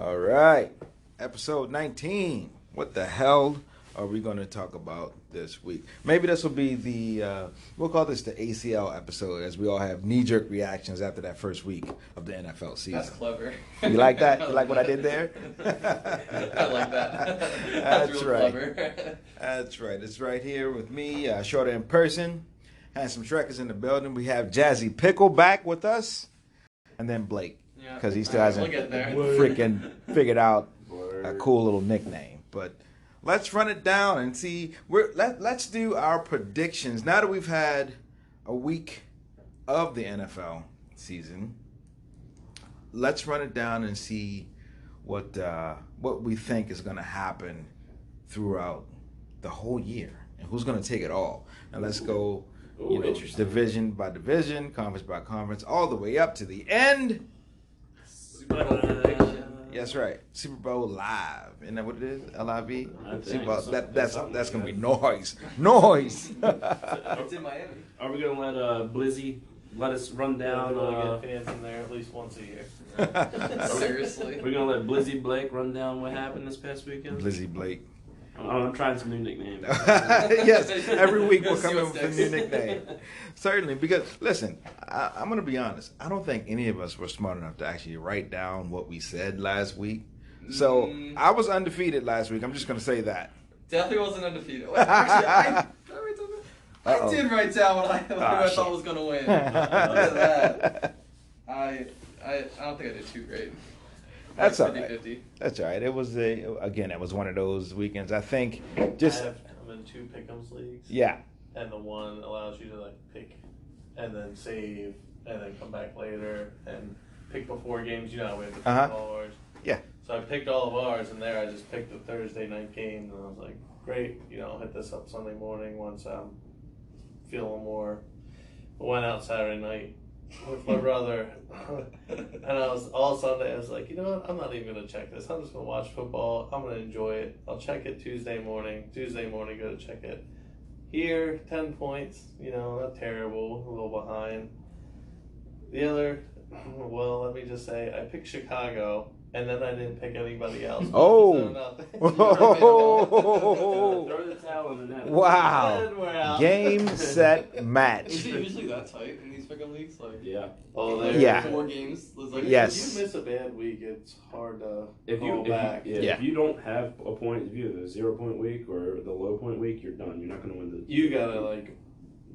All right, episode 19. What the hell are we going to talk about this week? Maybe this will be we'll call this the ACL episode, as we all have knee-jerk reactions after that first week of the NFL season. That's clever. You like that? You like what I did there? I like that. That's real right. Clever. That's right. It's right here with me, Shorter in person. Handsome Shrek is in the building. We have Jazzy Pickle back with us. And then Blake, because he still hasn't freaking figured out a cool little nickname. But let's run it down and see. Let's do our predictions. Now that we've had a week of the NFL season, let's run it down and see what we think is going to happen throughout the whole year and who's going to take it all. And let's go division by division, conference by conference, all the way up to the end. Super Bowl prediction. That's right. Super Bowl live. Isn't that what it is? LIV? Super Bowl. That's gonna be noise. Noise. It's in Miami. Are we gonna let Blizzy let us run down? Get fans in there at least once a year. Seriously. We're gonna let Blizzy Blake run down what happened this past weekend. Blizzy Blake. I'm trying some new nicknames. Yes, every week we'll See come in what with a sticks. new nickname. Certainly, because listen, I'm going to be honest. I don't think any of us were smart enough to actually write down what we said last week. So I was undefeated last week. I'm just going to say that. Definitely wasn't undefeated. Wait, actually, I did write down what I thought was going to win. Look at that. I don't think I did too great. That's all 50-50. right. That's all right. It was it was one of those weekends. I think I'm in 2 pick'ems leagues. Yeah. And the one allows you to like pick and then save and then come back later and pick before games. You know how we have to pick all of ours. Yeah. So I picked all of ours, and there I just picked the Thursday night game, and I was like, great, I'll hit this up Sunday morning once I'm feeling more. I went out Saturday night with my brother, and I was all Sunday. I was like, you know what? I'm not even gonna check this. I'm just gonna watch football. I'm gonna enjoy it. I'll check it Tuesday morning. Tuesday morning, go to check it. Here, 10 points. Not terrible. A little behind. The other, well, let me just say, I picked Chicago, and then I didn't pick anybody else. Oh. Throw the towel in the net. Wow. Game, set, match. Is it usually that tight in these pick'em leagues? Like, Yeah. Oh, Yeah. 4 games. It's like, Yes. If you miss a bad week, it's hard to If go back. if you don't have a point, if you have the 0 point week or the low point week, you're done. You're not gonna win the. You gotta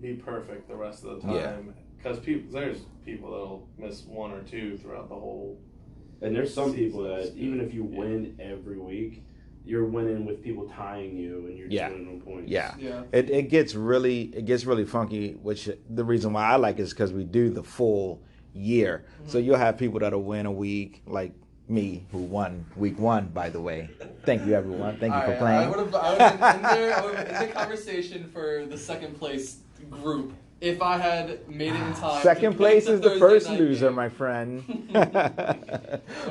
be perfect the rest of the Yeah. time because there's people that'll miss 1 or 2 throughout the whole. And there's some people that even if you win every week, you're winning with people tying you, and you're just winning on points. Yeah. Yeah. It gets really funky, which the reason why I like it is because we do the full year. So you'll have people that'll win a week, like me, who won week 1, by the way. Thank you, everyone. Thank you for playing. I would have been in there. I would have been in the conversation for the second place group if I had made it in time. Second place is the first loser, my friend.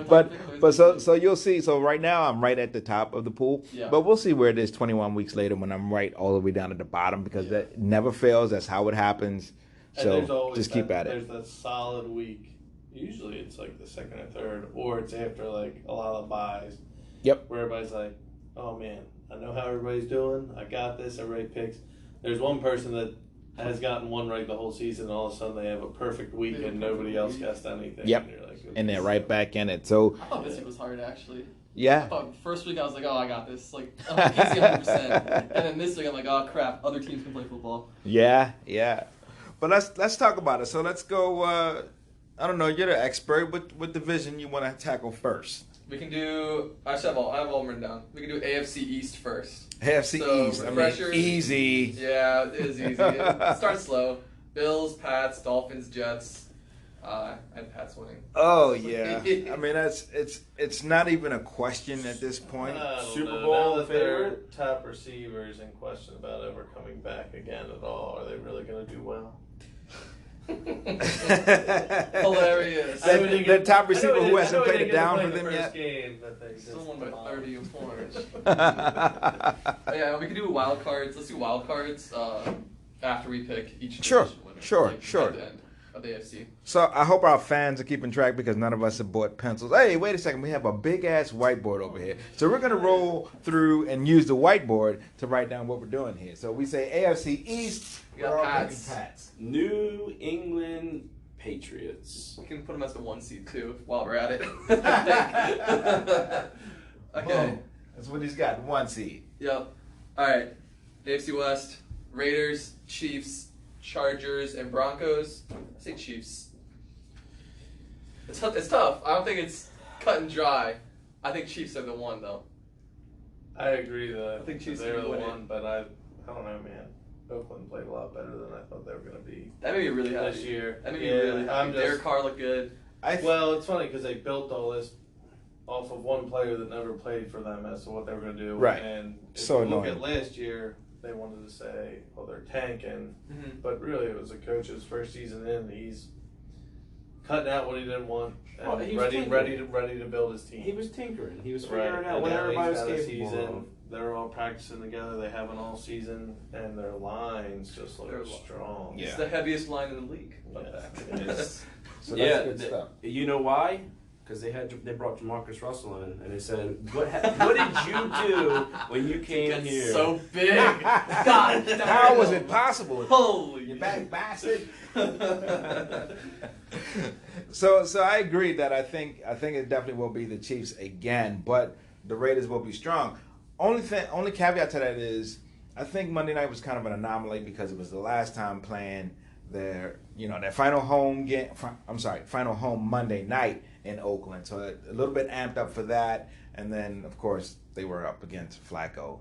but so you'll see. So right now I'm right at the top of the pool. Yeah. But we'll see where it is 21 weeks later when I'm right all the way down at the bottom, because that never fails. That's how it happens. And there's So always just keep at There's it. that solid week. Usually it's like the second or third, or it's after a lot of buys. Yep. Where everybody's like, oh man, I know how everybody's doing. I got this. Everybody picks. There's one person that has gotten one right the whole season, and all of a sudden they have a perfect week and nobody else guessed anything. Yep. And, you're like, And they're right back in it. So I thought this week was hard, actually. I yeah. thought first week I was like, oh, I got this. Like, I'm easy 100%. And then this week I'm like, oh, crap, other teams can play football. Yeah. But let's talk about it. So let's go. I don't know. You're the expert. What division you want to tackle first? We can do, I have all written down. We can do AFC East first. AFC So, East. I mean, refreshers. easy. Yeah, it is easy. It starts slow. Bills, Pats, Dolphins, Jets. And Pats winning. Oh yeah. I mean it's not even a question at this point. Super Now Bowl that their favorite? top receivers in question about ever coming back again at all, are they really going to do well? Hilarious. The top receiver who hasn't played it down for them the yet. first game that they just Someone with bombed. 30 points. Yeah, we can do wild cards. Let's do wild cards after we pick each Sure, division winner, sure, like, sure. At the end of the AFC. So I hope our fans are keeping track because none of us have bought pencils. Hey, wait a second. We have a big-ass whiteboard over here. So we're going to roll through and use the whiteboard to write down what we're doing here. So we say AFC East. We got Pats. New England Patriots. We can put them as the 1 seed, too, while we're at it. Okay. Boom. That's what he's got, 1 seed. Yep. All right. AFC West, Raiders, Chiefs, Chargers, and Broncos. I say Chiefs. It's tough. I don't think it's cut and dry. I think Chiefs are the one, though. I agree that I think Chiefs they're are the gonna win one, but I don't know, man. Oakland played a lot better than I thought they were going to be That made me really happy. this year. That made me really happy. Derek Carr looked good. Well, it's funny because they built all this off of one player that never played for them as to what they were going to do. Right. And if So you look annoying. at last year, they wanted to say, well, they're tanking. Mm-hmm. But really, it was the coach's first season in. He's cutting out what he didn't want and Well, he was ready to build his team. He was tinkering. He was Right. figuring out And what now everybody was he's got a capable season. of. They're all practicing together. They have an all season, and their lines just look They're strong. Yeah. It's the heaviest line in the league. Yeah. Fun It fact. is. So Yeah, that's good stuff. You know why? Because they brought Jamarcus Russell in, and they said, "What did you do when you came It's here?" so big. God, How was it possible? Holy You back bastard. So I agree that I think it definitely will be the Chiefs again, but the Raiders will be strong. Only caveat to that is I think Monday night was kind of an anomaly because it was the last time playing their final home game. Final home Monday night in Oakland, so a little bit amped up for that. And then of course they were up against Flacco.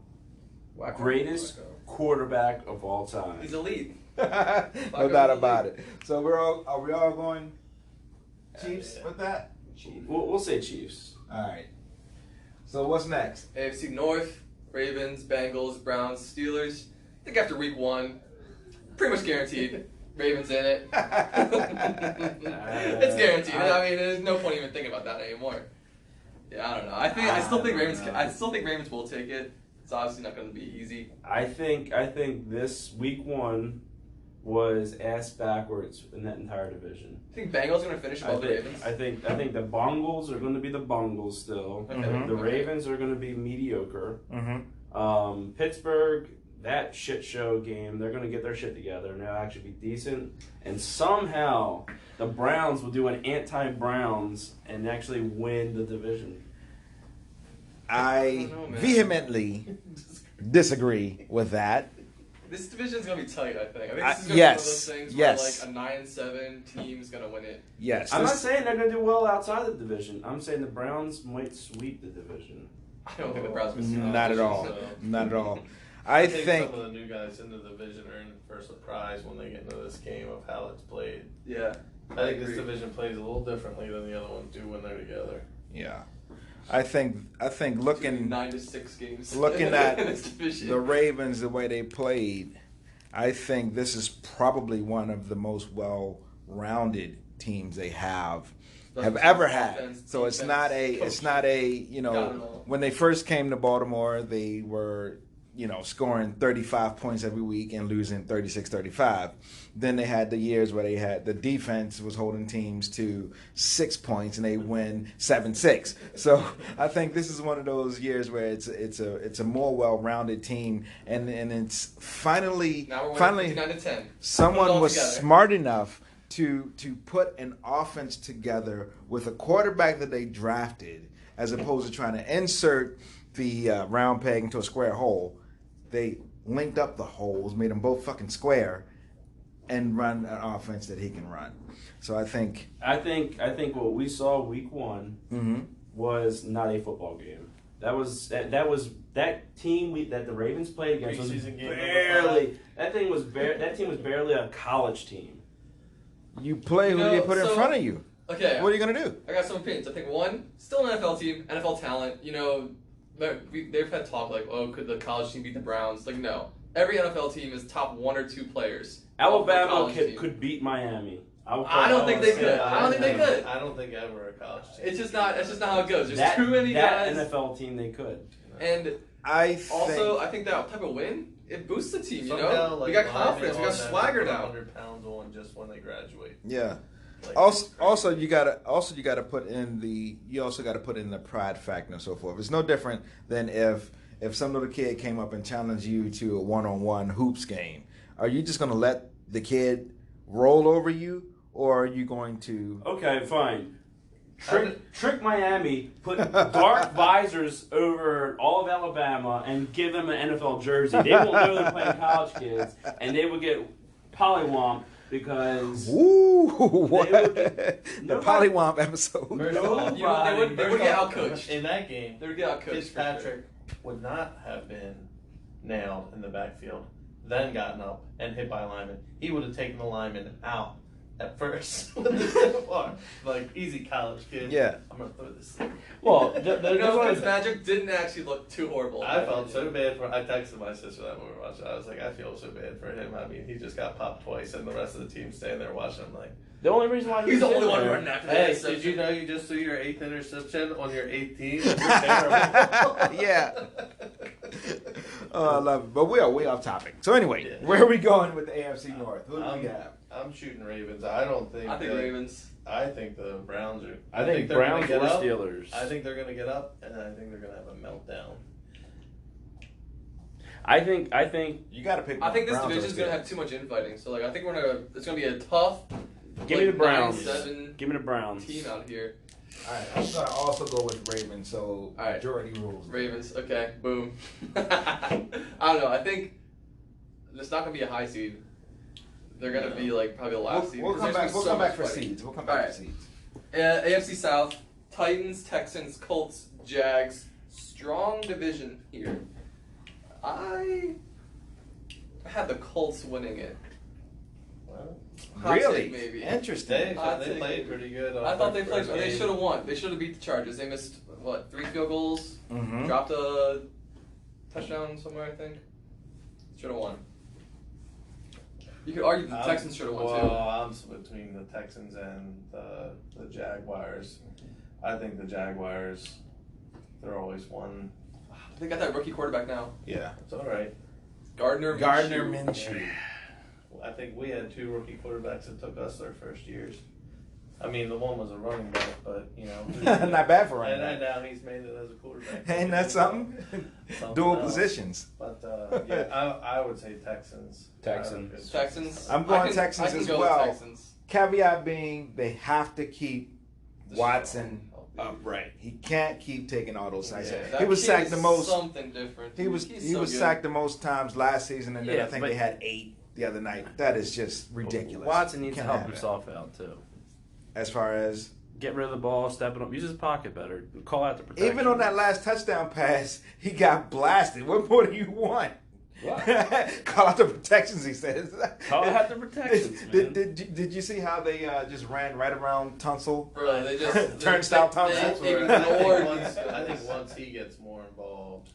Greatest quarterback of all time. He's elite. No doubt about it. So are we all going Chiefs Yeah. with that? We'll say Chiefs. All right. So what's next? AFC North, Ravens, Bengals, Browns, Steelers. I think after week 1, pretty much guaranteed. Ravens in it. It's guaranteed. I mean, there's no point even thinking about that anymore. Yeah, I don't know. I still think Ravens will take it. It's obviously not going to be easy. I think this week 1 was ass backwards in that entire division. I think Bengals are going to finish above the Ravens. I think the Bungles are going to be the Bungles still. Okay. The Ravens are going to be mediocre. Mm-hmm. Pittsburgh, that shit show game, they're going to get their shit together and they'll actually be decent. And somehow the Browns will do an anti-Browns and actually win the division. I don't know, man. vehemently disagree with that. This division's going to be tight, I think. I think this is going to be one of Yes, those things yes. where like a 9-7 team's going to win it. Yes. I'm not saying they're going to do well outside the division. I'm saying the Browns might sweep the division. I don't think the Browns will see Not at all. So, Not at all. I think some of the new guys in the division are in for a surprise when they get into this game of how it's played. Yeah. I think this division plays a little differently than the other ones do when they're together. yeah. I think looking 9-6 games. looking at this division. the Ravens the way they played, I think this is probably one of the most well-rounded teams they have ever had. Offense, So it's defense, not a Got it all. when they first came to Baltimore, they were scoring 35 points every week and losing 36-35. Then they had the years where they had the defense was holding teams to 6 points and they win 7-6. So I think this is one of those years where it's a more well-rounded team and it's finally Now we're winning 59-10. Put it someone all was together. smart enough to put an offense together with a quarterback that they drafted as opposed to trying to insert the round peg into a square hole. They linked up the holes, made them both fucking square, and run an offense that he can run. So I think what we saw week 1 was not a football game. That team that the Ravens played against was Preseason game barely that team was barely a college team. you play who they put in front of you. Okay. What are you gonna do? I got some opinions. I think one, still an NFL team, NFL talent. They've had talk like, oh, could the college team beat the Browns? Like, no. Every NFL team is top 1 or 2 players. Alabama could beat Miami. I don't think they could. I don't think they could. I don't think ever a college team. It's just not how it goes. There's too many that guys. NFL team they could. And I also, I think that type of win it boosts the team. You Somehow, know, like, we got linemen confidence. We on got them swagger put now. 100 pounds on just when they graduate. Yeah. Like, Also, you gotta put in the pride factor and so forth. It's no different than if some little kid came up and challenged you to a one-on-one hoops game. Are you just gonna let the kid roll over you, or are you going to? Okay, fine. Trick Miami, put dark visors over all of Alabama, and give them an NFL jersey. They won't know they're playing college kids, and they would get pollywomped because Ooh, what? the The Pollywomp episode. First of all, They would get outcoached. in that game. They would get outcoached. Fitzpatrick would not have been nailed in the backfield, then gotten up and hit by a lineman. He would have taken the lineman out at first. Like, easy college kid. Yeah. I'm going to throw this thing. well, Fitzpatrick didn't actually look too horrible. I felt so bad for. I texted my sister that when we were watching. I was like, I feel so bad for him. I mean, he just got popped twice, and the rest of the team staying there watching. I'm like, the only reason why He's the was only in one there- running after hey, that. did you know you just threw your 8th interception on your 8th team? You're terrible. Yeah. Oh, I love it. But we are way off topic. So anyway, Yeah. where are we going with the AFC North? Who do we have? I'm shooting Ravens. I don't think. I think Ravens. I think the Browns are. I think they're Browns gonna or get up. Steelers. I think they're going to get up, and I think they're going to have a meltdown. I think. You got to pick. I think this Browns or division's gonna Steelers. have too much infighting. So like, I think it's gonna be a tough. Give me the Browns. 9-7 Give me the Browns. team out here. All right, I'm gonna also go with Ravens. So All right. majority rules. Ravens. Okay. Boom. I don't know. I think it's not gonna be a high seed. They're gonna be like probably the last seed. We'll 'cause come there's back. gonna We'll be so come back much for fighting. seeds. We'll come back All right. for seeds. AFC South: Titans, Texans, Colts, Jags. Strong division here. I had the Colts winning it. Well, Hot Really? take, maybe. Interesting. they played pretty good. I thought they played. They should have won. They should have beat the Chargers. They missed what 3 field goals. Mm-hmm. Dropped a touchdown somewhere. I think should have won. You could argue the Texans should have won Well, too. I'm between the Texans and the Jaguars. I think the Jaguars. They're always one. They got that rookie quarterback now, Yeah. It's all right. Gardner Minshew. I think we had 2 rookie quarterbacks that took us their first years. I mean, the one was a running back, but you know, Not bad for running and back. now he's made it as a quarterback. Ain't that something? Dual else. positions. But yeah, I would say Texans. Texans. Texans. I'm going I can Texans go as with well. Texans. Caveat being, they have to keep Watson Oh, upright. He can't keep taking all those sacks. Yeah. That He was kid sacked is the most. Something different. He was He's so good. sacked the most times last season, and then Yeah, I think but- they had 8 the other night. That is just ridiculous. Watson You needs to can't help have that. himself out too. As far as Get rid of the ball, stepping up, use his pocket better, call out the protection. even on that last touchdown pass, he got blasted. What more do you want? What? Call out the protections, he says. Call out the protections, man. Did you see how they just ran right around Tunsil? Bro, they just Turnstile they Thompson. ignored. I think once he gets more involved,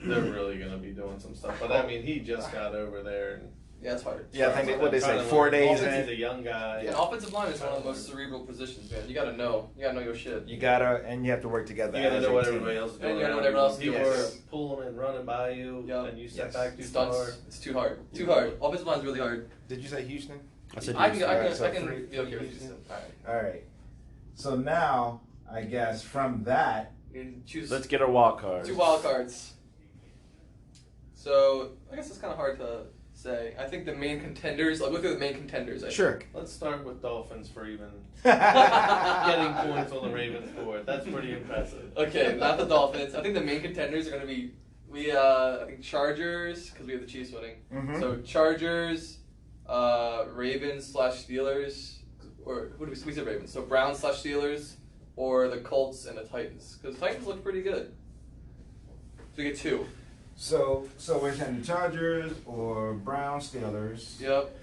they're really going to be doing some stuff. But I mean, he just got over there. And Yeah, it's hard. Yeah, I think I'm what they trying say, to 4 learn. days He's in. a young guy. And offensive line is one of the most cerebral positions, man. You gotta know your shit. You gotta, and you have to work together. You got to as know a what team. everybody else is And doing. you gotta know what everyone else is People doing. are pulling and running by you, Yep. and you step Yes. back too Stunts. far. It's too hard. Too hard. Offensive line's really hard. Did you say Houston? I said I can so I can three- be okay with Houston? Houston. All right. All right. So now, I guess from that, You choose Let's get our wild cards. 2 wild cards. So I guess it's kind of hard to say. I think the main contenders. I'll go through the main contenders. I sure. Let's start with Dolphins for even Getting getting points on the Ravens board. That's pretty impressive. Okay, not the Dolphins. I think the main contenders are going to be I think Chargers because we have the Chiefs winning. Mhm. So Chargers, Ravens / Steelers, or who do we said Ravens? So Browns / Steelers, or the Colts and the Titans because the Titans look pretty good. So we get 2. So we're saying the Chargers or Brown Steelers, Yep.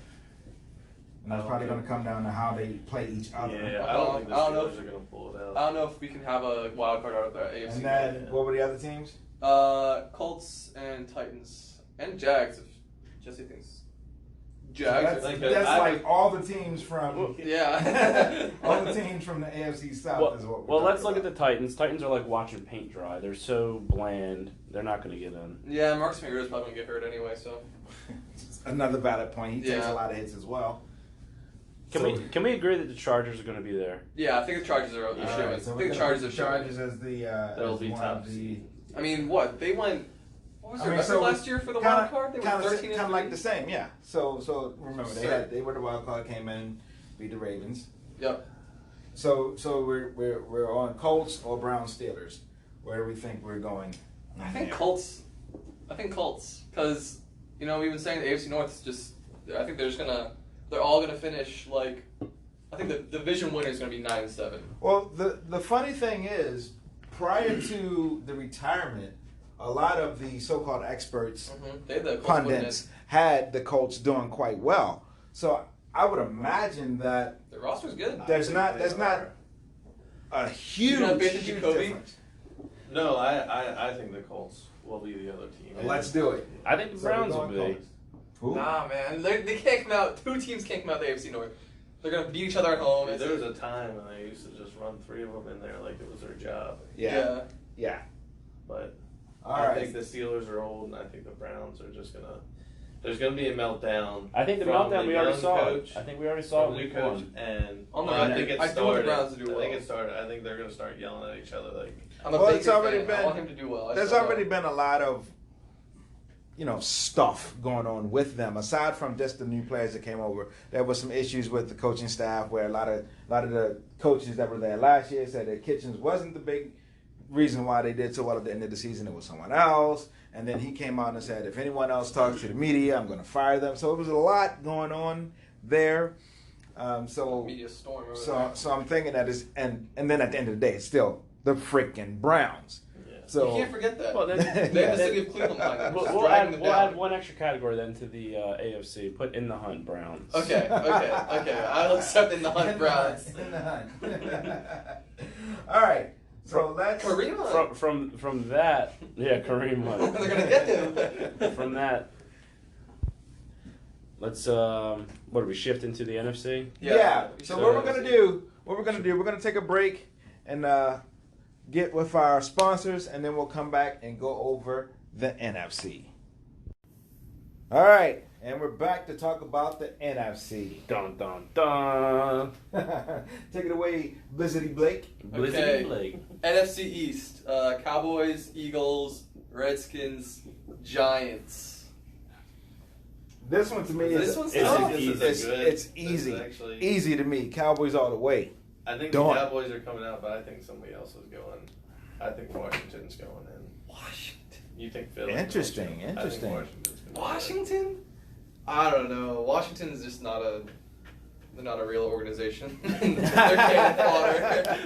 and that's probably going to come down to how they play each other. Yeah, I don't think the I don't know Steelers are going to pull it out. I don't know if we can have a wild card out of the AFC. And then what were the other teams? Colts and Titans and Jags if Jesse thinks. Jags. That's all the teams from Yeah. all the teams from the AFC South is what we're Well, let's talking look at the Titans. Titans are like watching paint dry. They're so bland. They're not going to get in. Yeah, Marcus Mariota's probably going to get hurt anyway, so. Another valid point. He takes a lot of hits as well. Can we agree that the Chargers are going to be there? Yeah, I think the Chargers are showing. Right, so I think the Chargers are showing. Chargers as the They'll as be one top of the. seed. I mean, what? They went. What was their record last year for the wild card? They were 13 kind of like the same, yeah. So remember they were the wild card, came in, beat the Ravens. Yep. So we're on Colts or Browns Steelers. Where do we think we're going? I think Colts, because we've been saying the AFC North is just. I think they're all gonna finish like. I think the division winner is gonna be 9-7. Well, the funny thing is, prior to the retirement, a lot of the so-called experts, They had the Colts pundits, had the Colts doing quite well. So I would imagine that the roster's good. there's not a huge, not faith in huge Jacoby? difference. No, I think the Colts will be the other team. Let's do it. I think the Browns will be. Who? Nah, man, they can't come out. Two teams can't come out of the AFC North. They're gonna beat each other at home. Dude, there was a time when they used to just run 3 of them in there like it was their job. Yeah. But All I right. think the Steelers are old, and I think the Browns are just gonna. There's gonna be a meltdown. I think the from meltdown we already young saw. coach, I think we already saw from it the week coach, one. and On the I record, think it I don't started. want the Browns to do I think well. it started. I think they're gonna start yelling at each other like. I'm a Well, Baker it's already fan. been. I want him to do well. There's already been a lot of, stuff going on with them. Aside from just the new players that came over, there was some issues with the coaching staff where a lot of the coaches that were there last year said that Kitchens wasn't the big reason why they did so well at the end of the season. It was someone else. And then he came out and said, if anyone else talks to the media, I'm going to fire them. So it was a lot going on there. Media storm over there. So I'm thinking that is, and then at the end of the day, it's still the freaking Browns. Yeah. So You can't forget that. Well, then, They have the city of Cleveland behind them. just we'll dragging them down. add one extra category then to the AFC. Put in the hunt Browns. Okay. I'll accept in the hunt Browns. In the hunt. All right. So let's. Kareem Hunt. From that, yeah, Kareem Hunt. They're gonna get him. From that, let's what do we shift into the NFC? Yeah. So what we're gonna do? We're gonna take a break and get with our sponsors, and then we'll come back and go over the NFC. All right, and we're back to talk about the NFC. Dun dun dun. Take it away, Blizzardy Blake. Okay. Blizzard Blake. NFC East: Cowboys, Eagles, Redskins, Giants. This one to me is This one's it's tough. easy. it's easy. This is actually, Easy to me. Cowboys all the way. I think Done. the Cowboys are coming out, but I think somebody else is going. I think Washington's going in. Washington. You think Philly? Interesting. I think Washington's going Washington? I don't know. Washington's just not a. They're not a real organization. They're cannon fodder.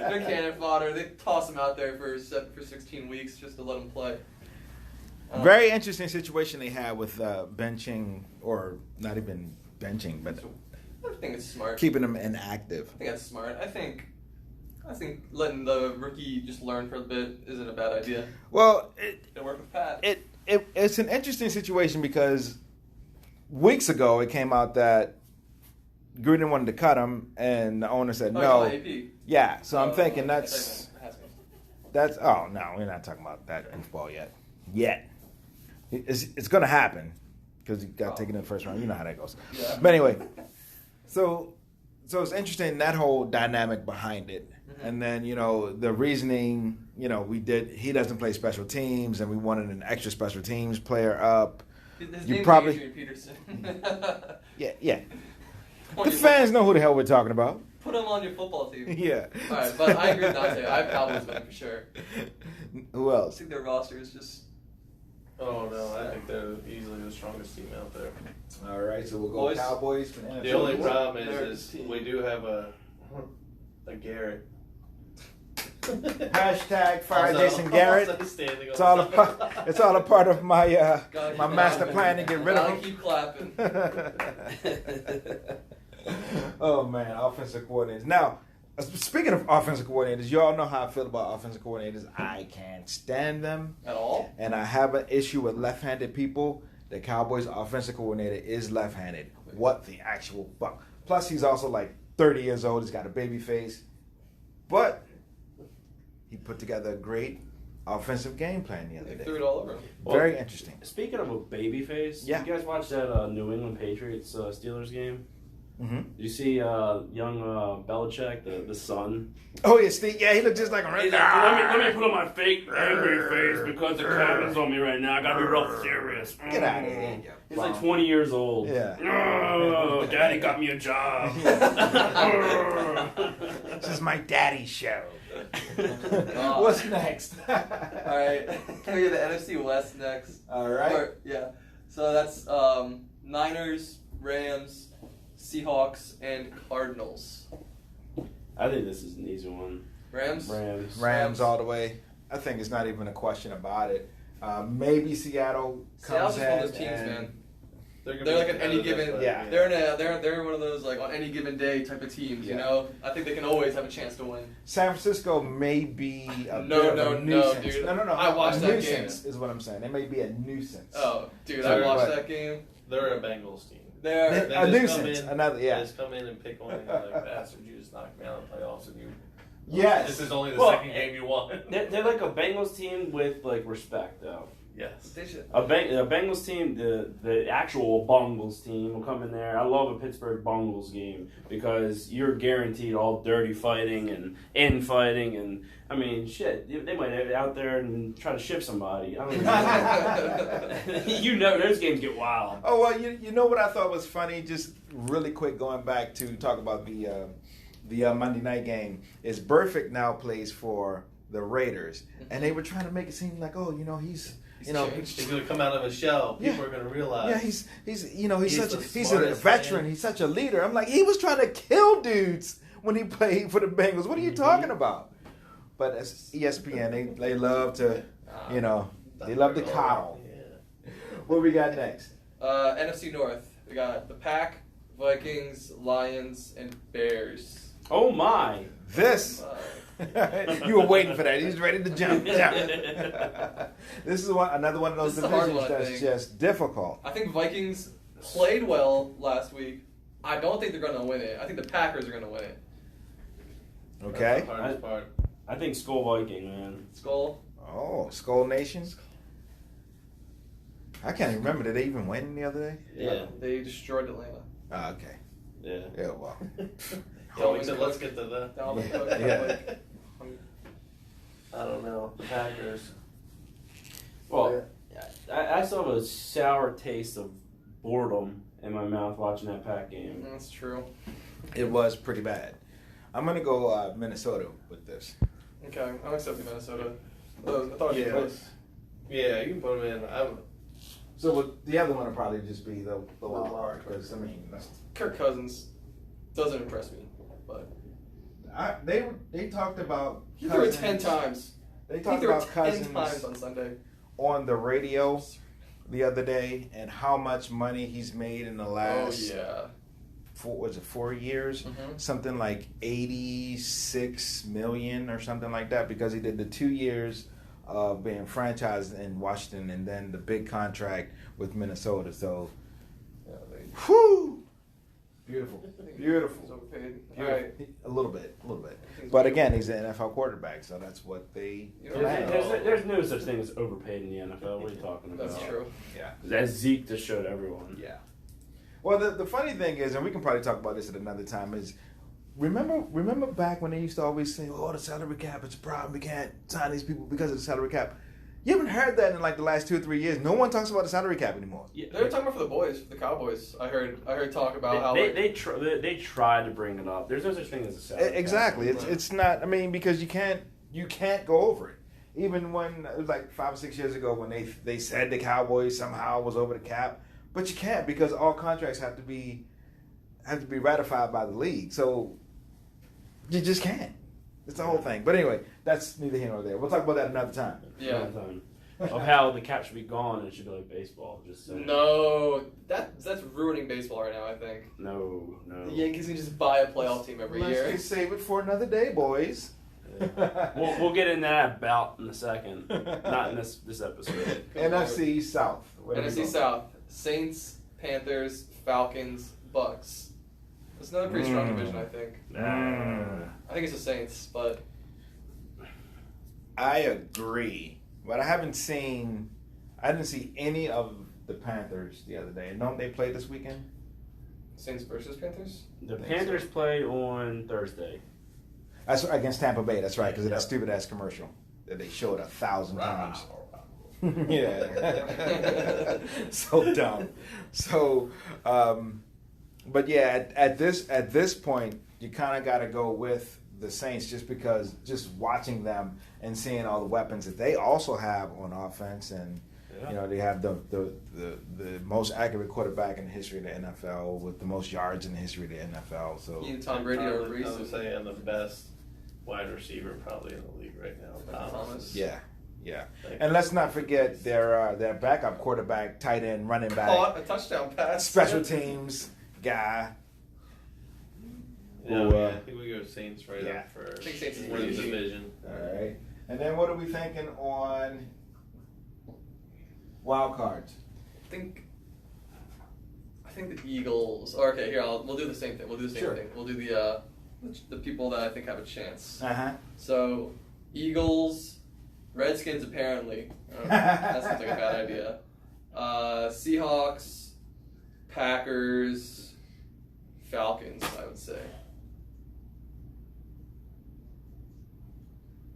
They're cannon fodder. They toss them out there for 16 weeks just to let them play. Very interesting situation they had with benching, or not even benching, but I think it's smart. keeping them inactive. I think that's smart. I think letting the rookie just learn for a bit isn't a bad idea. Well, It'll work with Pat. it's an interesting situation because weeks ago it came out that Gruden wanted to cut him, and the owner said no. AP. Yeah, so I'm thinking I that's thought oh no, we're not talking about that in football yet. It's going to happen because he got taken in the first round. You know how that goes. Yeah. But anyway, so it's interesting that whole dynamic behind it, and then the reasoning. He doesn't play special teams, and we wanted an extra special teams player up. His You name's probably- Adrian Peterson. Yeah. The fans know who the hell we're talking about. Put him on your football team. Yeah. All right, but I agree with Dante. I have Cowboys winning for sure. Who I else? think their roster is just. Oh no, I think they're easily the strongest team out there. All right, so we'll go Boys. Cowboys. For The only problem They're is the team. we do have a Garrett. Hashtag fire Also- Jason Garrett. also standing It's on all the a part. It's all a part of my Gotta my keep master clapping. plan to get rid Gotta of him. keep clapping. Oh man, offensive coordinators. Now, speaking of offensive coordinators, you all know how I feel about offensive coordinators. I can't stand them, At all? and I have an issue with left-handed people the Cowboys' offensive coordinator is left-handed. What the actual fuck? Plus, he's also like 30 years old. He's got a baby face. But he put together a great offensive game plan the other They day. threw it all over him. Very interesting. Speaking of a baby face, Yeah. you guys watch that New England Patriots Steelers game? Mm-hmm. You see young Belichick, the son. Oh, yeah, Steve. Yeah, he looked just like him. He's like, let me put on my fake angry face because the camera's on me right now. I gotta be real serious. Get out of here. you He's like bum. 20 years old. Yeah. Oh, Daddy got me a job. This is my daddy's show. What's next? All right, we have the NFC West next. All right. Yeah. So that's Niners, Rams, Seahawks, and Cardinals. I think this is an easy one. Rams. Rams all the way. I think it's not even a question about it. Maybe Seattle comes Seattle's just one of in those teams, and- man. They're They're like an any given. Yeah. They're one of those like on any given day type of teams. You Yeah. know, I think they can always have a chance to win. San Francisco may be a No, bit of no, a no, nuisance. dude. No. I watched a that nuisance is what I'm saying. They may be a nuisance. Oh, dude, So I watched what? that game. They're a Bengals team. They're They- They a just come nuisance. in- Another, They yeah. just come in and pick one and you're like, bastard, you just knocked me out of the playoffs and you. Yes. This is only the Well, second game you won. They're like a Bengals team with like respect, though. Yes. they should. A Bengals team, the actual Bungles team will come in there. I love a Pittsburgh Bungles game because you're guaranteed all dirty fighting and infighting and I mean shit. They might out there and try to ship somebody. I don't know. You know those games get wild. Oh, well, you know what I thought was funny? Just really quick going back to talk about the Monday night game is Burfict now plays for the Raiders, and they were trying to make it seem like, oh, you know, he's He's going to come out of a shell. People Yeah. are going to realize. yeah, he's He's such the he's a smartest veteran. man. He's such a leader. I'm like, he was trying to kill dudes when he played for the Bengals. What are you talking about? But as ESPN, they love to, you know, they love to coddle. Yeah. What we got next? NFC North. We got the Pack, Vikings, Lions, and Bears. Oh my! This. You were waiting for that. He's ready to jump. This is another one of those This is a hard divisions one, I that's think. just difficult. I think Vikings played well last week. I don't think they're going to win it. I think the Packers are going to win it. Okay. That's the hardest part. I think Skull Viking, man. Skull. Oh, Skull Nation. I can't even remember. Did they even win the other day? Yeah. They destroyed Atlanta. Oh, okay. Yeah. Yeah, well. So let's get to the. Dalvin Cook. Yeah. I don't know. The Packers. Well, I still have a sour taste of boredom in my mouth watching that Pack game. That's true. It was pretty bad. I'm going to go Minnesota with this. Okay, I'm accepting Minnesota. I thought it Yeah. was Yeah, you can put them in. So the other one will probably just be the wild card because, I mean, Kirk Cousins. Doesn't impress me, but they talked about he threw it Cousins. 10 times. They He talked threw it about 10 Cousins times on Sunday. on the radio the other day and how much money he's made in the Oh last yeah. 4 years? Mhm. Something like 86 million or something like that because he did the 2 years of being franchised in Washington and then the big contract with Minnesota. So, Yeah, whew, beautiful, He's beautiful. overpaid. All right. A little bit. But again, he's an NFL quarterback, so that's what they. You don't have There's, to- there's no such thing as overpaid in the NFL. What are you talking about? That's true. Yeah. As Zeke just showed everyone. Yeah. Well, the funny thing is, and we can probably talk about this at another time, is remember back when they used to always say, "Oh, the salary cap is a problem. We can't sign these people because of the salary cap." You haven't heard that in like the last 2 or 3 years. No one talks about the salary cap anymore. Yeah, They were talking about for the boys, for the Cowboys. I heard talk about how like, they try to bring it up. There's no such thing as a salary cap. Exactly. It's not. I mean, because you can't go over it. Even when it was like 5 or 6 years ago when they said the Cowboys somehow was over the cap, but you can't because all contracts have to be ratified by the league. So you just can't. It's the whole thing. But anyway, that's neither here nor there. We'll talk about that another time. yeah. Of how the cap should be gone and it should be like baseball. Just saying. No, that's ruining baseball right now. I think No. the Yankees can just buy a playoff team every Let's year. just save it for another day, boys. We'll get into that bout in a second. Not in this episode. NFC South. Where do we NFC go? South: Saints, Panthers, Falcons, Bucks. It's another pretty strong division, I think. I think it's the Saints, but I agree, but I didn't see any of the Panthers the other day. Don't they play this weekend? Saints versus Panthers? The Panthers play on Thursday. That's against Tampa Bay. That's right, because of that stupid ass commercial that they showed 1,000 times. Yeah, so dumb. So, but yeah, at this point, you kind of got to go with the Saints just because just watching them and seeing all the weapons that they also have on offense, and you know they have the most accurate quarterback in the history of the NFL with the most yards in the history of the NFL. So Tom Brady or I Reese? would say, and the best wide receiver probably in the league right now, Thomas. yeah. And let's not forget their backup quarterback, tight end, running back, Caught a touchdown pass. special teams guy. Yeah, who, I think we go Saints right up first. I think Saints is Win pretty the easy. division. All right. And then what are we thinking on wild cards? I think the Eagles. Or okay, here we'll do the same thing. We'll do the same Sure. thing. We'll do the people that I think have a chance. So Eagles, Redskins apparently. That seems like a bad idea. Seahawks, Packers, Falcons. I would say.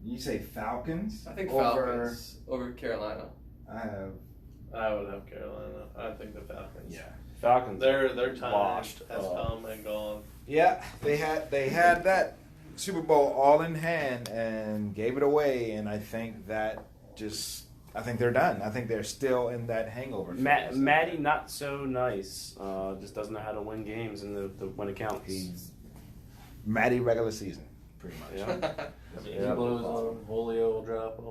You say Falcons? I think over, Falcons over Carolina. I would have Carolina. I think the Falcons. Yeah. Falcons. Their time washed has come and gone. Yeah, they had that Super Bowl all in hand and gave it away, and I think they're done. I think they're still in that hangover phase. Matty not so nice. Just doesn't know how to win games and when it counts. He's Matty regular season, pretty much. Yeah. He blows on Julio will drop them.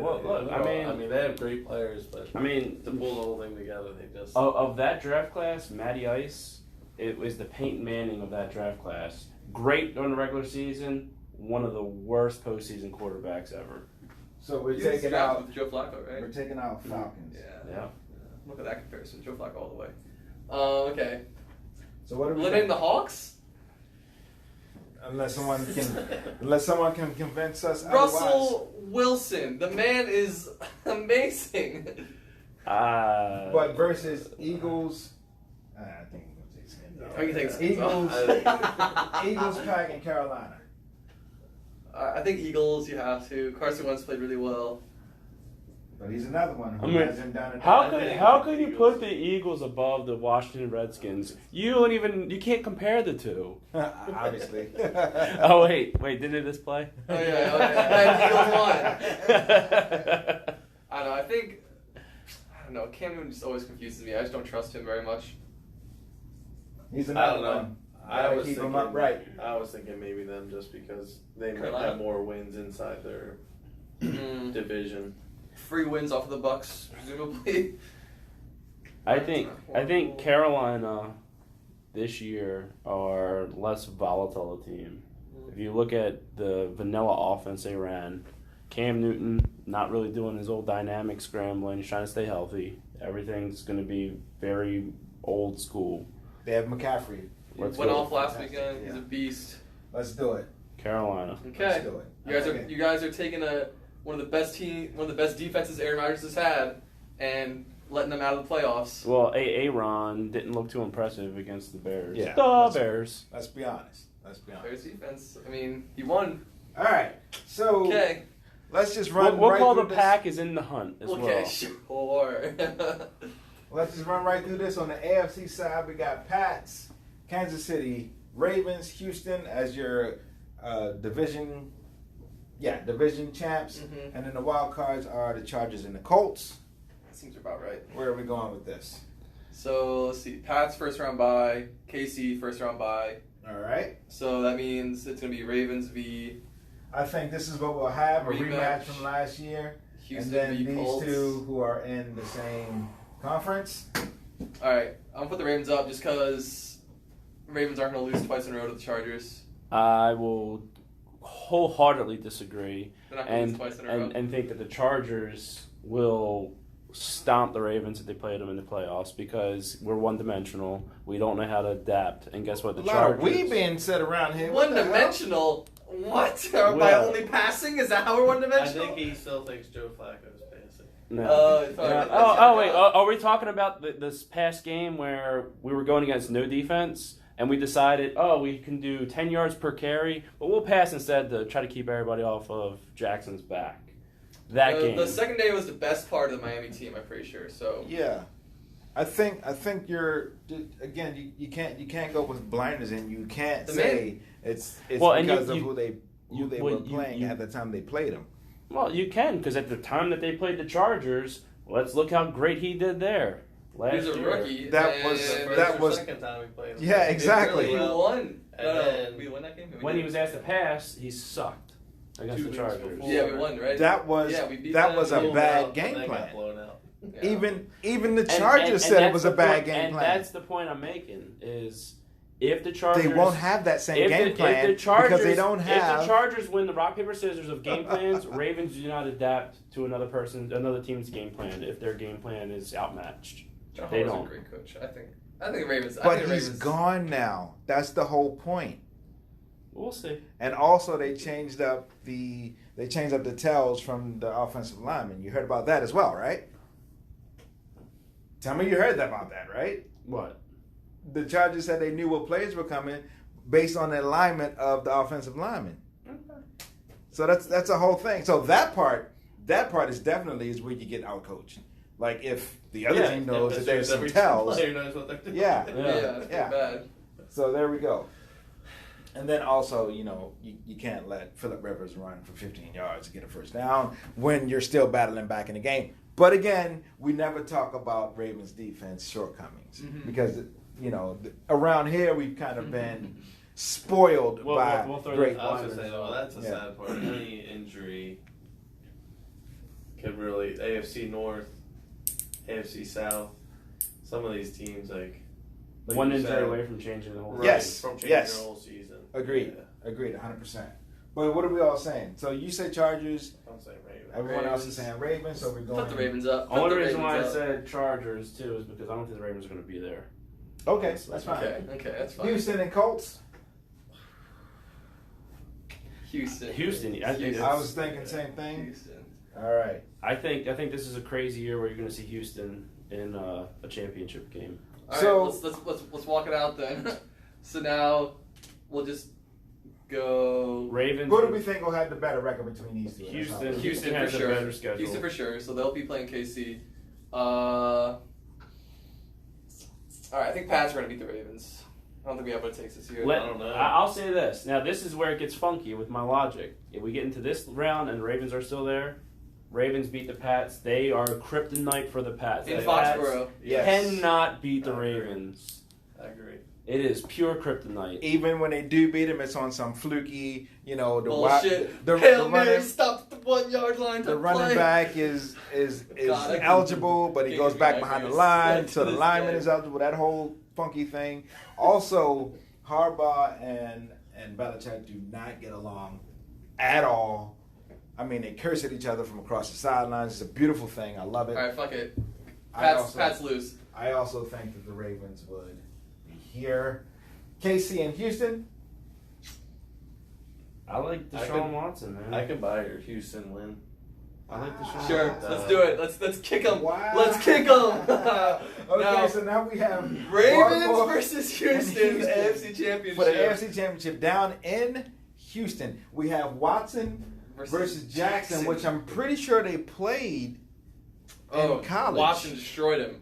Well, look, I mean, they have great players, but I mean, to pull the whole thing together, they just of that draft class, Matty Ice, it was the Peyton Manning of that draft class. Great during the regular season, one of the worst postseason quarterbacks ever. So we're You taking out with Joe Flacco, right? we're taking out Falcons. Yeah. Look at that comparison. Joe Flacco all the way. Okay. So what are we Eliminating the Hawks? Unless someone can convince us Russell Wilson. The man is amazing. But versus Eagles, I think we're going to take Skins. Eagles, Pack, and Carolina. I think Eagles. You have to. Carson Wentz played really well. But he's another one who I mean, hasn't done it. how could you put the Eagles above the Washington Redskins? You can't compare the two. Obviously. Oh wait, didn't they just play? Oh yeah, Eagles won. I don't know. I don't know. Cam Newton just always confuses me. I just don't trust him very much. He's I another don't know. one. I was keep thinking, him upright. I was thinking maybe them just because they might Carolina? have more wins inside their division. Free wins off of the Bucks, presumably. I think Carolina this year are less volatile a team. If you look at the vanilla offense they ran, Cam Newton not really doing his old dynamic scrambling. He's trying to stay healthy. Everything's going to be very old school. They have McCaffrey. Let's Went go. off last weekend. He's a beast. Let's do it. Carolina. Okay. Let's do it. You guys are taking one of the best defenses Aaron Rodgers has had, and letting them out of the playoffs. Well, Aaron didn't look too impressive against the Bears. Yeah. The Bears. Let's be honest. Bears defense. I mean, he won. All right. So Okay. let's just run. We'll right call the through this. pack is in the hunt as Okay, well. sure. Let's just run right through this. On the AFC side, we got Pats, Kansas City, Ravens, Houston as your division champs. Mhm. And then the wild cards are the Chargers and the Colts. That seems about right. Where are we going with this? So let's see. Pats first round bye. KC first round bye. All right. So that means it's gonna be Ravens v I think this is what we'll have, a rematch Rematch. from last year. Houston and then v these Colts. two who are in the same conference. All right, I'm gonna put the Ravens up just because Ravens aren't gonna lose twice in a row to the Chargers. I will wholeheartedly disagree They're not gonna lose twice in a row. and think that the Chargers will stomp the Ravens if they played them in the playoffs because we're one-dimensional. We don't know how to adapt. And guess what? The Chargers. We being said around here. One-dimensional? What? By Well, only passing? Is that how we're I one-dimensional? think he still thinks Joe Flacco's passing. No. Oh, Wait. Are we talking about this past game where we were going against no defense and we decided, we can do 10 yards per carry, but we'll pass instead to try to keep everybody off of Jackson's back? That game. The second day was the best part of the Miami team, I'm pretty sure. So Yeah, I think you're again. You can't go with blinders, and you can't say it's because of who they were playing at the time they played them. Well, you can, because at the time that they played the Chargers, let's look how great he did there. He was a rookie. That was second time we played him. Yeah, exactly. We won. And We won that game. When he was asked to pass, he sucked against the Chargers. Yeah, we won, right? That was we beat that them. was a We bad and game they got plan. blown out. Yeah. Even the Chargers said it was a bad game and plan. that's the point I'm making is if the Chargers They won't have that same game plan if the Chargers, because they don't If have. the Chargers win the rock paper scissors of game plans, Ravens do not adapt to another team's game plan if their game plan is outmatched. John They Harbaug's don't. a great coach. I think the Ravens. But he's gone now. That's the whole point. We'll see. And also they changed up the tells from the offensive lineman. You heard about that as well, right? Tell me you heard about that, right? What? The Chargers said they knew what players were coming based on the alignment of the offensive lineman. So that's a whole thing. So that part is definitely where you get outcoached. Like if the other team knows that there's some tells. Player knows what they're doing. Yeah. It's Yeah. bad. So there we go. And then also, you can't let Phillip Rivers run for 15 yards to get a first down when you're still battling back in the game. But again, we never talk about Ravens defense shortcomings because, around here we've kind of been spoiled by we'll throw great that- I was blinders. gonna say, well, that's a sad part. Any injury could really AFC North, AFC South. Some of these teams like One you injury said, away from changing the whole right, Yes, from changing yes. the whole season. Agreed. Yeah. Agreed, 100%. But what are we all saying? So you say Chargers, I'm saying Ravens. everyone else is saying Ravens, so we're going. Put the Ravens up. Put Only the reason why I Ravens up. said Chargers too is because I don't think the Ravens are going to be there. Okay, that's fine. Okay, that's fine. Houston and Colts. Houston. I think I was thinking same thing. Houston. All right. I think this is a crazy year where you're going to see Houston in a championship game. All So- right, let's walk it out then. So now we'll just go Ravens. Who do we think will have the better record between these two? Houston. Houston has for a sure. better schedule. Houston for sure. So they'll be playing KC. All right, I think Pats are going to beat the Ravens. I don't think we have what it takes this year. I don't know. I'll say this. Now, this is where it gets funky with my logic. If we get into this round and the Ravens are still there, Ravens beat the Pats. They are kryptonite for the Pats. In The Pats Foxborough. Yes. cannot beat the I agree. Ravens. I agree. It is pure kryptonite. Even when they do beat them, it's on some fluky, the Bullshit. the Hail Mary, running, stop at the 1 yard line to the running play. back is God, I eligible, but he can't goes do back that behind the grace. line, Yeah, so the this lineman guy. is eligible. That whole funky thing. Also, Harbaugh and Belichick do not get along at all. I mean, they curse at each other from across the sidelines. It's a beautiful thing. I love it. All right, fuck it. I Pats lose. I also think that the Ravens would be here. KC and Houston. I like I Deshaun could- Watson, man. I can buy your Houston win. I like Deshaun Sure, Watson. let's do it. Let's kick them. Wow. Let's kick them. Okay, Now, so now we have Ravens Baltimore versus Houston, the AFC Championship. for the AFC Championship down in Houston. We have Watson versus Jackson, which I'm pretty sure they played in college. Watson destroyed him.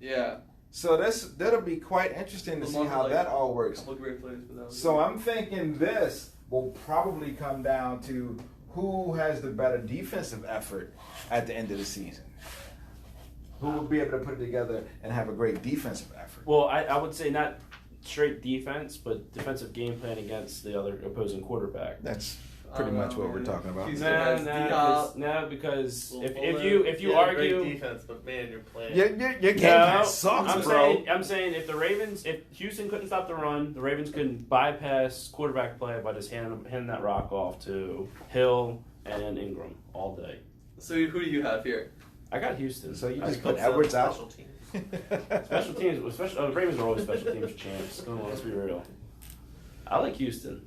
Yeah. So that'll be quite interesting to see Lamar, how like, that all A works. couple great plays for that. So I'm thinking this will probably come down to who has the better defensive effort at the end of the season. Who will be able to put it together and have a great defensive effort? Well, I would say not straight defense, but defensive game plan against the other opposing quarterback. That's pretty much what we're talking about. Houston has D-Hop. No, because Well, if you yeah, argue, great defense, but man, you're playing. Your game plan sucks, bro. I'm saying if Houston couldn't stop the run, the Ravens couldn't bypass quarterback play by just handing that rock off to Hill and Ingram all day. So who do you have here? I got Houston. So you I just put put Edwards out. Special teams. special teams. The Ravens are always special teams champs. Come on, let's be real. I like Houston.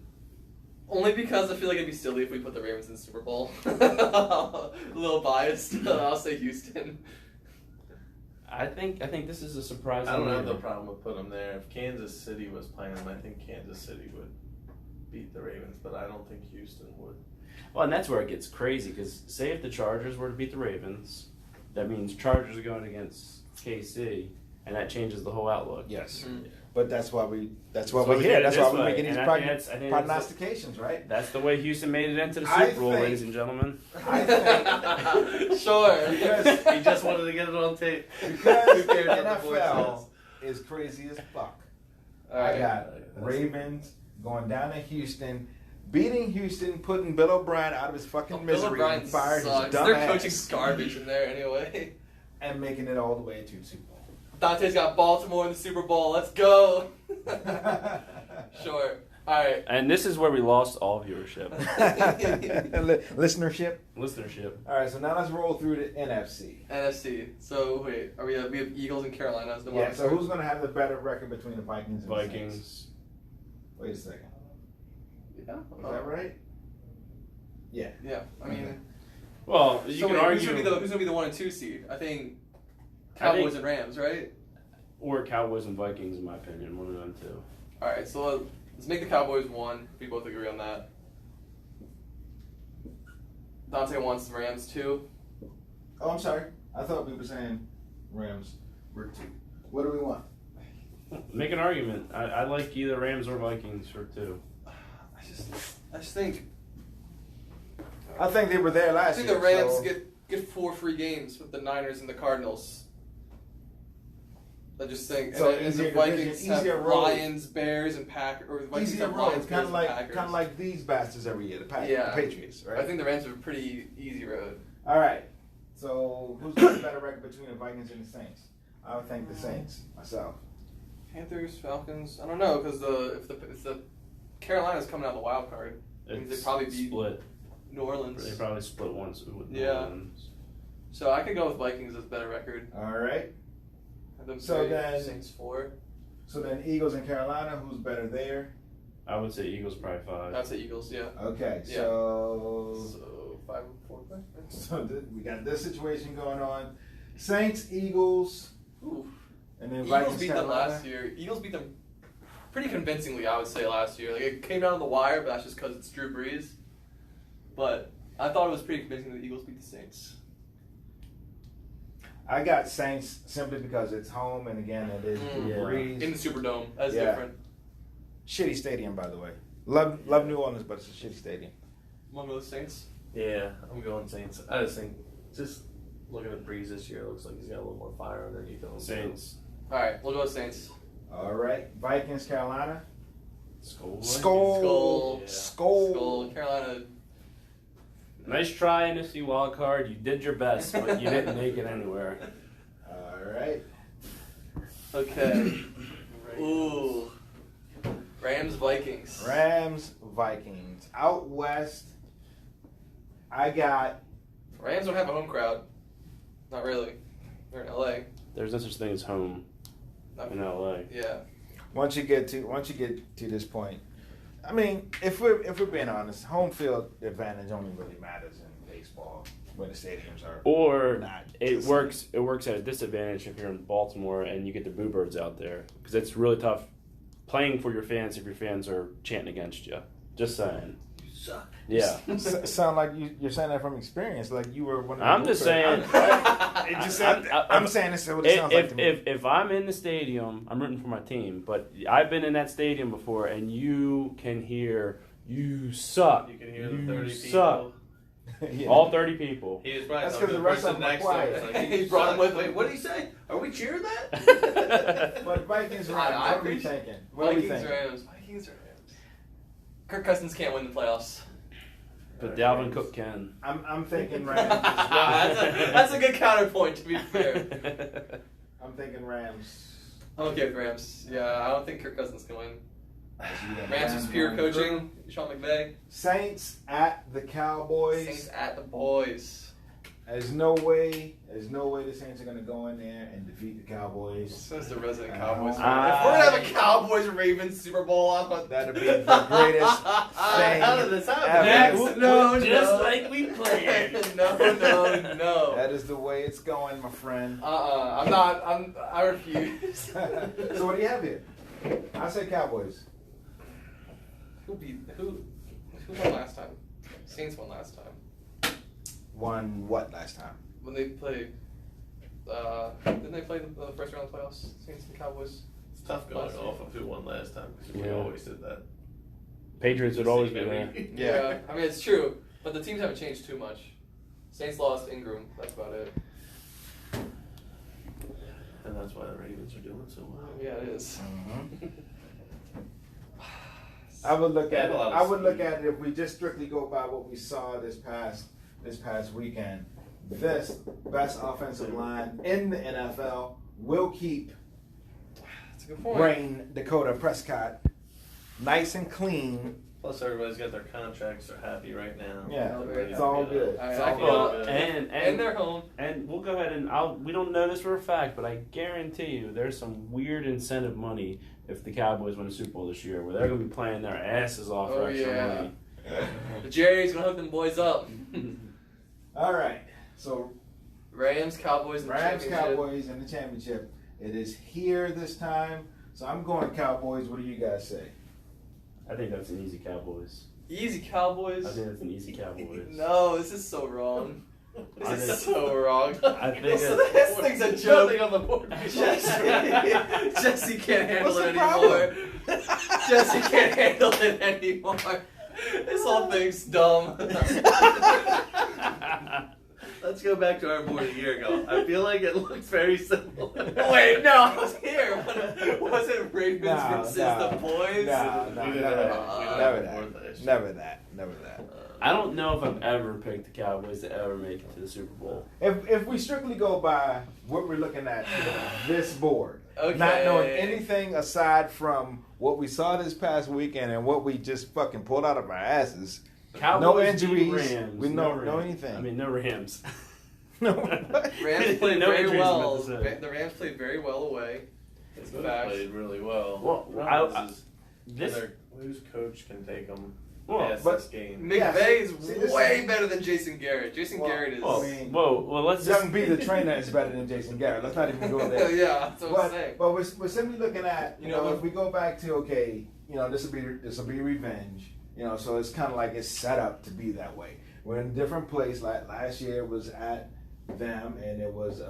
Only because I feel like it'd be silly if we put the Ravens in the Super Bowl. A little biased. I'll say Houston. I think this is a surprise. I don't have the problem with putting them there. If Kansas City was playing them, I think Kansas City would beat the Ravens, but I don't think Houston would. Well, and that's where it gets crazy because say if the Chargers were to beat the Ravens, that means Chargers are going against KC, and that changes the whole outlook. Yes. Mm. But that's why we're we here. did it That's this why we're way. making these And I think that's- prognostications, right? That's the way Houston made it into the I Super Bowl, think- ladies and gentlemen. I think Sure. because, He just wanted to get it on tape. because Who cares what the boy NFL says? is crazy as fuck. All I right. got Ravens going down to Houston, beating Houston, putting Bill O'Brien out of his fucking Bill misery, O'Brien and fired his sucks. dumb Their ass, coaching's garbage in there anyway. and making it all the way to the Super Bowl. Dante's got Baltimore in the Super Bowl. Let's go. Sure. All right. And this is where we lost all viewership, Listenership. listenership. All right, so now let's roll through the NFC. NFC. So wait, we have Eagles and Carolina as the Yeah, wild so card. who's going to have the better record between the Vikings and the Saints? Vikings. Wait a second. Yeah. Is that right? Yeah. Yeah. I mean, Well, you so can wait, argue, who's gonna be the 1 and 2 seed? I think I think- Cowboys and Rams, right? or Cowboys and Vikings, in my opinion, one of them two. All right. So let's make the Cowboys 1. We both agree on that. Dante wants the Rams 2. Oh, I'm sorry. I thought we were saying Rams were 2. What do we want? Make an argument. I like either Rams or Vikings for 2. I just think I think they were there I last think year. the Rams so- get 4 free games with the Niners and the Cardinals. I just think, So and easier the Vikings division, have easier road. Lions, Bears, and Packers. Or the Vikings Easier have road. Lions, It's kind Bears, of and Packers. like these bastards every year. The Yeah. Patriots, right? I think the Rams have a pretty easy road. All right. So who's got a better record between the Vikings and the Saints? I would think the Saints myself. Panthers, Falcons. I don't know because if the Carolina's coming out of the wild card, it means they probably beat split. New Orleans. They probably split once with New Yeah. Orleans. So I could go with Vikings as a better record. All right. Have them So 3, then- Saints 4. So then Eagles and Carolina, who's better there? I would say Eagles probably 5. That's the Eagles, yeah. Okay. Yeah. So So 5 and 4. we got this situation going on. Saints, Eagles, Ooh. and then Eagles Vikings, beat them Carolina. last year. Eagles beat them pretty convincingly, I would say, last year. Like it came down to the wire, but that's just because it's Drew Brees. But I thought it was pretty convincing that the Eagles beat the Saints. I got Saints simply because it's home, and again, it is Drew Yeah. Brees. In the Superdome, that's Yeah. different. Shitty stadium, by the way. Love New Orleans, but it's a shitty stadium. One of the Saints. Yeah, I'm going Saints. I just think, just looking at Breeze this year, it looks like he's got a little more fire underneath him. Saints. All right, we'll go with Saints. All right, Vikings, Carolina. Skull. Skull. Yeah. Skull, Carolina. Nice try, NFC wildcard. You did your best, but you didn't make it anywhere. All right. Okay. Ooh. Rams, Vikings. Rams, Vikings. Out west, I got Rams don't have a home crowd. Not really. They're in LA. There's no such thing as home Not, in LA. yeah. once you get to this point. I mean, if we're being honest, home field advantage only really matters in baseball when the stadiums are Or not. it works at a disadvantage if you're in Baltimore and you get the Boo Birds out there because it's really tough playing for your fans if your fans are chanting against you. Just saying. You suck. Yeah. Sound like you're saying that from experience, like you were one of the I'm just saying. It just I'm saying this is what it sounds like to me. If I'm in the stadium, I'm rooting for my team. But I've been in that stadium before, and you can hear "you suck." You can hear the you 30 suck. people. Yeah. All 30 people. He was probably That's talking 'cause to the rest person of them are next to him. quiet. It's like, He you brought him suck. with him. Wait, what did he say? Are we cheering that? But Vikings, I Rams, what are we appreciate- thinking? What are we Vikings, thinking? Rams. Vikings, Rams. Kirk Cousins can't win the playoffs. But Dalvin Cook can. I'm thinking Rams. as well. That's a good counterpoint, to be fair. I'm thinking Rams. I'm okay with Rams. Yeah, I don't think Kirk Cousins can win. Rams Rams is pure going through. coaching. Sean McVay. Saints at the Cowboys. Saints at the boys. There's no way the Saints are gonna go in there and defeat the Cowboys. Says the resident Cowboys fan. If we're gonna have a Cowboys Ravens Super Bowl, That'd be the greatest thing. How did this happen? ever. No, just no. like we planned. No. That is the way it's going, my friend. I'm not. I refuse. So what do you have here? I say Cowboys. Who won last time? Saints won last time. Won what last time? When they played, didn't they play the first round of the playoffs? Saints and Cowboys. It's tough going off of who won last time because we Yeah. always did that. Patriots would always be there. Yeah, I mean it's true, but the teams haven't changed too much. Saints lost Ingram. That's about it. And that's why the Ravens are doing so well. Yeah, it is. I would look They at have it. a lot of I would look speed. at it if we just strictly go by what we saw this past weekend. This best offensive line in the NFL will keep That's a good point. Brain Dakota Prescott nice and clean. Plus, everybody's got their contracts. They're happy right now. Yeah, Everybody's it's all happy. good. I It's feel- all Well, good. And they're home. And we'll go ahead and we don't know this for a fact, but I guarantee you there's some weird incentive money if the Cowboys win a Super Bowl this year, where they're going to be playing their asses off for Oh, extra yeah. money. Jerry's gonna hook them boys up. All right. So Rams, Cowboys, and Rams, championship. Cowboys, and the championship. It is here this time. So I'm going Cowboys. What do you guys say? I think that's an easy Cowboys. Easy Cowboys. I think that's an easy Cowboys. No, this is so wrong. I This is think- so wrong. I think this thing's a joke. Nothing on the board. Jesse can't handle What's it the anymore. problem? Jesse can't handle it anymore. This whole thing's dumb. Let's go back to our board a year ago. I feel like it looked very similar. Wait, no, I was here. Was it Ravens No, versus no. the boys? No, We didn't never have- that. we didn't Never have that. board last year. Never that. I don't know if I've ever picked the Cowboys to ever make it to the Super Bowl. If we strictly go by what we're looking at this board, Okay. not knowing anything aside from what we saw this past weekend and what we just fucking pulled out of our asses, Cowboys no beat injuries, Rams. we know Rams. anything. I mean, no Rams. no. Rams played No very injuries well. about to say. The Rams played very well away. It's They facts. played really well. Well, Problem is this whose coach can take them Well, past but- this game? McVay is See, this way is- better than Jason Garrett. Jason Well, Garrett is. Well, I mean, well, let's just Young B, the trainer, is better than Jason Garrett. Let's not even go there. yeah, that's what I'm saying. But we're simply looking at, you You know know, what? if we go back to, okay, you know, this will be revenge, you know, so it's kind of like it's set up to be that way. We're in a different place. Like last year was at them, and it was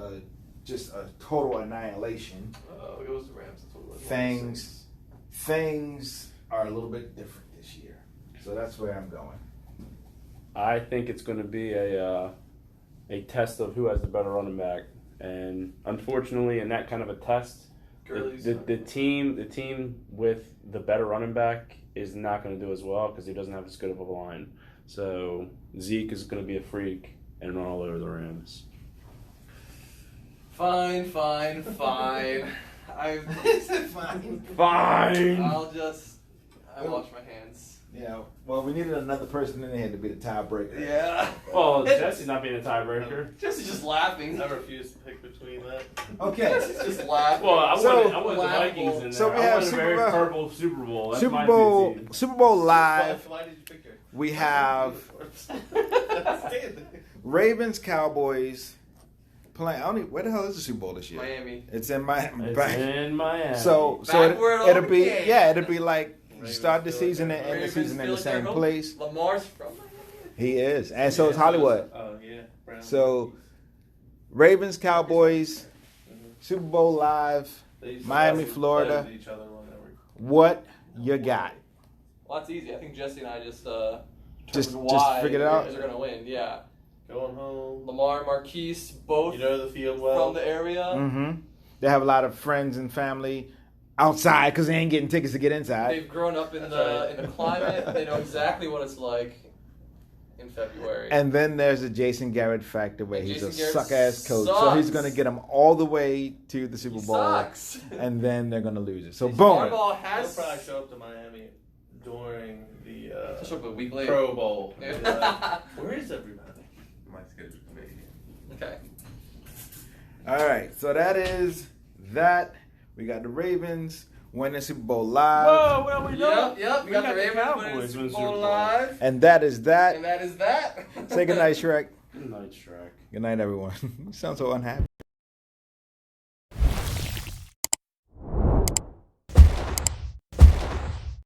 just a total annihilation. Oh, it was the Rams. That's what it was. Things are a little bit different this year, so that's where I'm going. I think it's going to be a test of who has the better running back, and unfortunately, in that kind of a test, Gurley's the team with the better running back is not going to do as well because he doesn't have as good of a line. So Zeke is going to be a freak and run all over the Rams. Fine. I Fine. wash my hands. Yeah. Well, we needed another person in here to be the tiebreaker. Yeah. Well, Jesse's not being a tiebreaker. Jesse's just laughing. I refuse to pick between that. Okay. Jesse's just laughing. Well, I So- wanted the Vikings in there. So we I have wanted a Super very Bowl- purple Super Bowl. That's my team. Super Bowl live. Why did you pick her? We have Ravens, Cowboys playing. Where the hell is the Super Bowl this year? Miami. It's in Miami. It's in Miami. So Back where it it'll all be began. it'll be like you Ravens start the feel season like and end the Ravens season in feel the like they're same home. place. Lamar's from Miami. He is, and so is Hollywood. Oh yeah. Brown. So Ravens, Cowboys, Super Bowl live. They used to Miami, play Florida. with each other whenever. What you got? Well, that's easy. I think Jesse and I just Just determined why figured it the out? Ravens are gonna win. Yeah. Going home. Lamar, Marquise, both You know the field well. from the area. Mm-hmm. They have a lot of friends and family outside because they ain't getting tickets to get inside. They've grown up in That's the right. in the climate. They know exactly what it's like in February. And then there's a Jason Garrett factor where And he's Jason a Garrett suck-ass coach. So he's sucks. going to get them all the way to the Super He Bowl. sucks. And then they're going to lose it. So, He's boom. Harbaugh He'll has probably show up to Miami during the sort of a week later. Pro Bowl. Yeah. Yeah. Where is everybody? My schedule's amazing. Okay. All right, so that is that. We got the Ravens winning Super Bowl live. Whoa, what are we doing? Yep. We got the Ravens Cowboys winning Super winning Bowl Super Bowl. live. And that is that. And that is that. Say goodnight, Shrek. Good night, Shrek. Good night, everyone. You sound so unhappy.